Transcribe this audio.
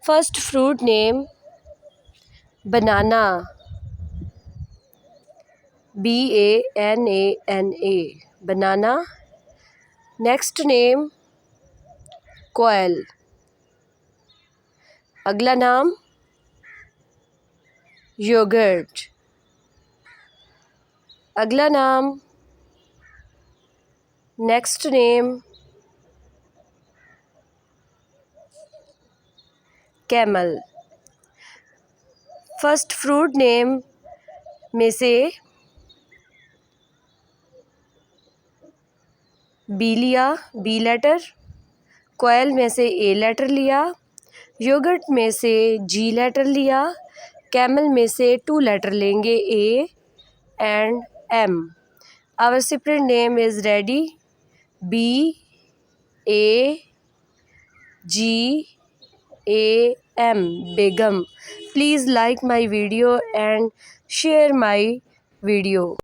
First fruit name banana. BANANA banana. Next name कोयल. अगला नाम yogurt. अगला नाम next name camel. First fruit name में से बी लिया, बी लेटर. कोयल में से ए लेटर लिया. योगर्ट में से जी लेटर लिया. कैमल में से 2 लेटर लेंगे, A and M. Our separate name is ready. B A G A M Begum. Please like my video and share my video.